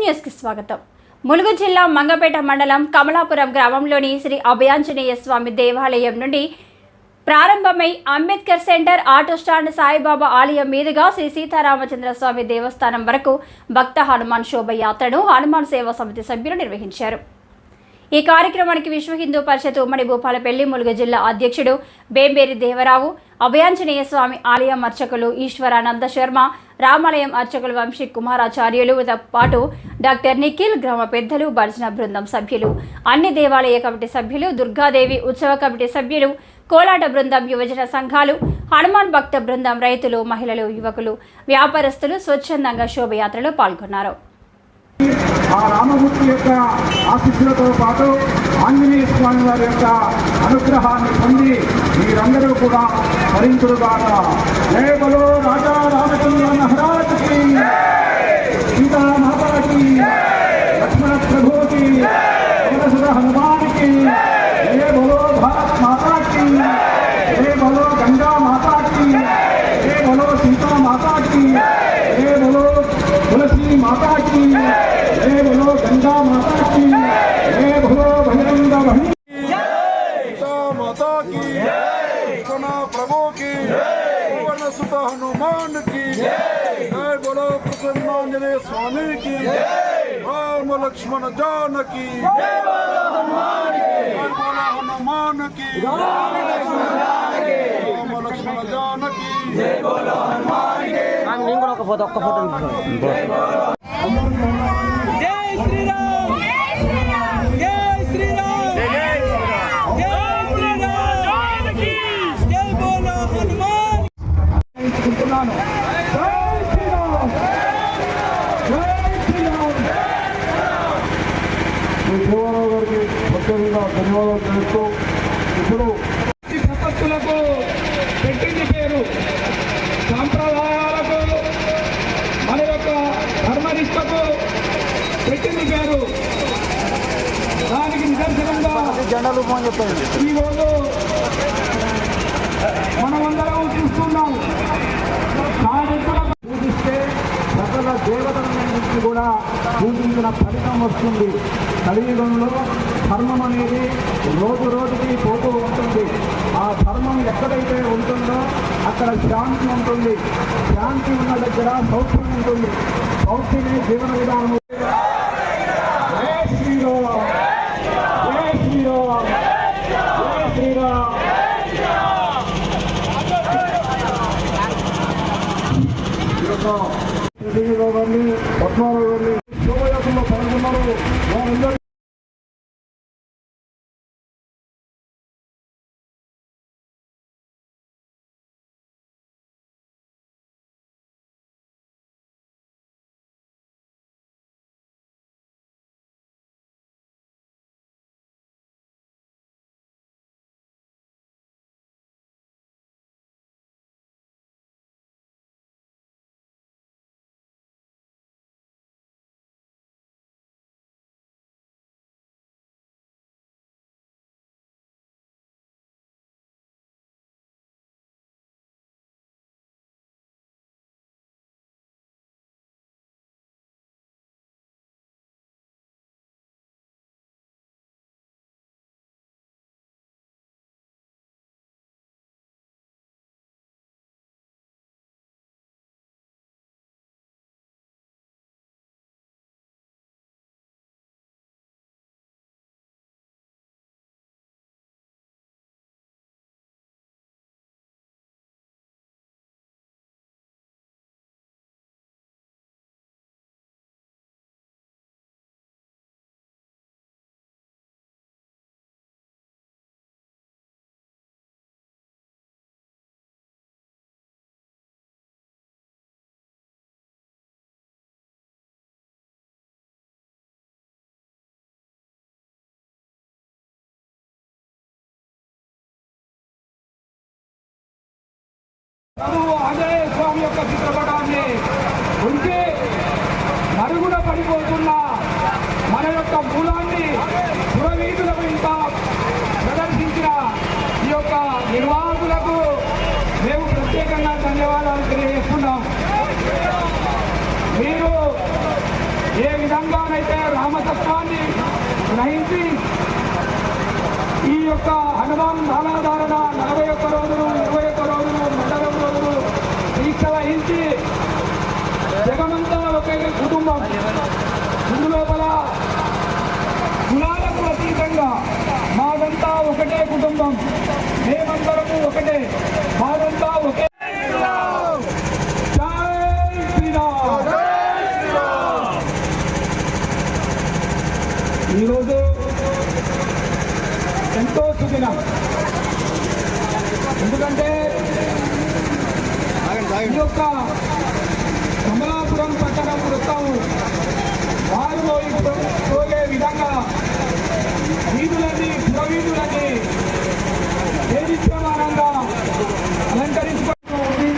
News కి స్వాగతం. ములుగు జిల్లా మంగపేట మండలం కమలాపురం గ్రామంలోని శ్రీ అభయాంజనేయ స్వామి దేవాలయం నుండి ప్రారంభమై Ambedkar centre, auto stand, Saibaba ఆలయం మీదుగా శ్రీ సీతారామచంద్ర స్వామి దేవస్థానం వరకు భక్త హనుమాన్ శోభయాత్రను హనుమాన్ సేవా సమితి సభ్యులు నిర్వహించారు. ఈ కార్యక్రమానికి విశ్వ హిందూ పరిషత్ ఉమ్మడి భూపాలపల్లి ములుగు జిల్లా అధ్యక్షుడు బేంబేరి దేవరావు, అభయాంజనేయ స్వామి ఆలయం అర్చకులు ఈశ్వరానంద శర్మ, రామాలయం అర్చకులు వంశీ కుమారాచార్యులతో పాటు డాక్టర్ నిఖిల్, గ్రామ పెద్దలు, భజన బృందం సభ్యులు, అన్ని దేవాలయ కమిటీ సభ్యులు, దుర్గాదేవి ఉత్సవ కమిటీ సభ్యులు, కోలాట బృందం, యువజన సంఘాలు, హనుమాన్ భక్త బృందం, రైతులు, మహిళలు, యువకులు, వ్యాపారస్తులు స్వచ్ఛందంగా శోభయాత్రలో పాల్గొన్నారు. ఆ రామమూర్తి యొక్క ఆశీస్సులతో పాటు ఆంజనేయ స్వామి వారి యొక్క అనుగ్రహాన్ని పొంది మీరందరూ కూడా భరించుడుగాక. జై బలో రాజా రామచంద్ర మహారాజుకి, సీతా మాతాకి, లక్ష్మణ ప్రభుకి, పవనసుర హనుమానికి, జై బలో భారత్ మాతాకి, జై బలో గంగా మాతాకి, జై బలో సీతా మాతాకి, జై బలో తులసి మాతాకి, जय बोलो गंगा माता की, जय बोलो बजरंग बली सीता माता की, सोना प्रभु की, पवन सुत हनुमान की, जय बोलो प्रसन्नांजनेय स्वामी की, राम लक्ष्मण जानकी, जय बोलो हनुमान की, राम लक्ष्मण जानकी, जय बोलो हनुमान की. దేవరావు గారికి ప్రత్యేకంగా ధన్యవాదాలు తెలుస్తూ ఇప్పుడు ప్రపత్తులకు పెట్టింది పేరు, సాంప్రదాయాలకు, మన యొక్క ధర్మనిష్టకు పెట్టింది పేరు. దానికి నిదర్శనంగా జెండాలు చెప్పండి ఈరోజు మనమందరం చూస్తున్నాం. పూజిస్తే సకల దేవతల నుంచి కూడా పూజించిన ఫలితం వస్తుంది. కలియుగంలో ధర్మం అనేది రోజు రోజుకి పోతూ ఉంటుంది. ఆ ధర్మం ఎక్కడైతే ఉంటుందో అక్కడ శాంతి ఉంటుంది. శాంతి ఉన్న దగ్గర సౌఖ్యం ఉంటుంది. సౌఖ్యమే జీవన విధానం. జై శ్రీరామ్, జై శ్రీరామ్, జై శ్రీరామ్. గారిని, పద్మారావు గారిని శోభయాత్రలో పాల్గొన్నారు. వారందరూ ఆంజనేయ స్వామి యొక్క చిత్రపటాన్ని ఉంచి మరుగున పడిపోతున్న మన యొక్క మూలాన్ని పురవీధుల వెంట ప్రదర్శించిన ఈ యొక్క నిర్వాహకులకు మేము ప్రత్యేకంగా ధన్యవాదాలు తెలియజేస్తున్నాం. మీరు ఏ విధంగానైతే రామతత్వాన్ని గ్రహించి ఈ యొక్క హనుమాన్ మాలాధారణ 41 రోజులు 21 రోజులు మండలం రోజులు దీక్ష వహించి జగమంతా ఒకే కుటుంబం, ఇందులోపల కులాలకు అతీతంగా మాదంతా ఒకటే కుటుంబం, మేమందరము ఒకటే, మాదంతా ఒకే. జై శ్రీరామ్. ఈరోజు ఎంతో సుదినం. ఎందుకంటే ఈ యొక్క కమలాపురం పట్టణం వృత్తం వారిలో పోయే విధంగా వీధులన్నీ పురవీధులన్నీ దేదీప్యమానంగా అలంకరించుకుంటూ ఉంది.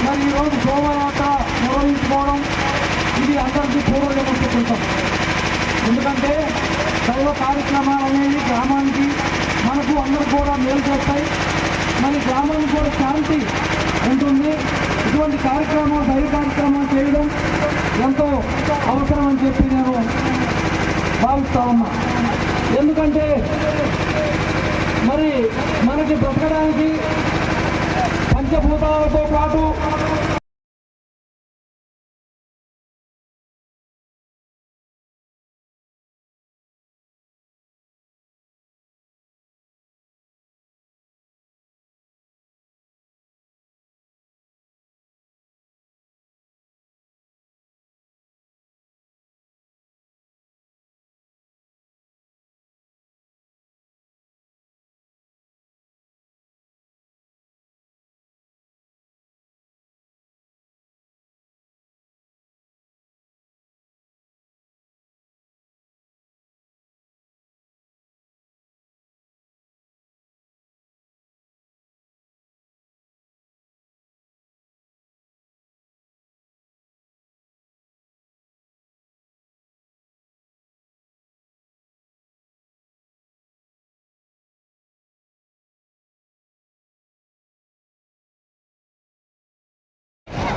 మరి ఈరోజు శోభయాత్ర నిర్వహించుకోవడం ఇది అందరికీ పూర్వజన్మ. ఎందుకంటే దైవ కార్యక్రమాలు అనేవి గ్రామానికి మనకు అందరూ కూడా మేలు చేస్తాయి. మరి గ్రామానికి కూడా శాంతి ఉంటుంది. ఇటువంటి కార్యక్రమాలు దైవ కార్యక్రమాలు చేయడం ఎంతో అవసరం అని చెప్పి నేను భావిస్తా ఉన్నా. ఎందుకంటే మరి మనకి బ్రతకడానికి పంచభూతాలతో పాటు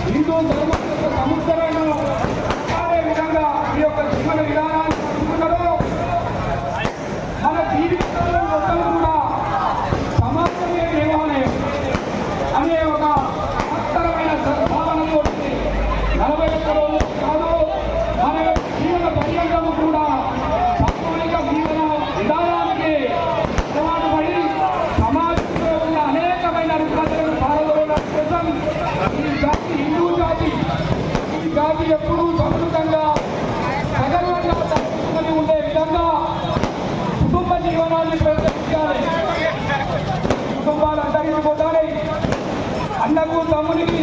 హిందూ ధర్మం యొక్క సంస్కరణను కాపాడే విధంగా ఈ యొక్క జీవన విధానాన్ని తీసుకున్నారో మన జీవితంలో మొత్తం కూడా సమాజమే దేవాలయం అనే ఒక మహత్తరమైన భావనతో 41 రోజులు కాదు మన జీవన పర్యంతము కూడా సామూహిక జీవన విధానానికి అలవాటు పడి సమాజంలో ఉన్న అనేకమైన రుగ్మతలను పాల్గొనడం కోసం ఈ జాతి ఎప్పుడూ సమృద్ధంగా సగర్వంగా తప్పుకొని ఉండే విధంగా కుటుంబ జీవనాన్ని ప్రదర్శించాలి. కుటుంబాలు అంతరించిపోతాయి. అన్నకు తమ్మునికి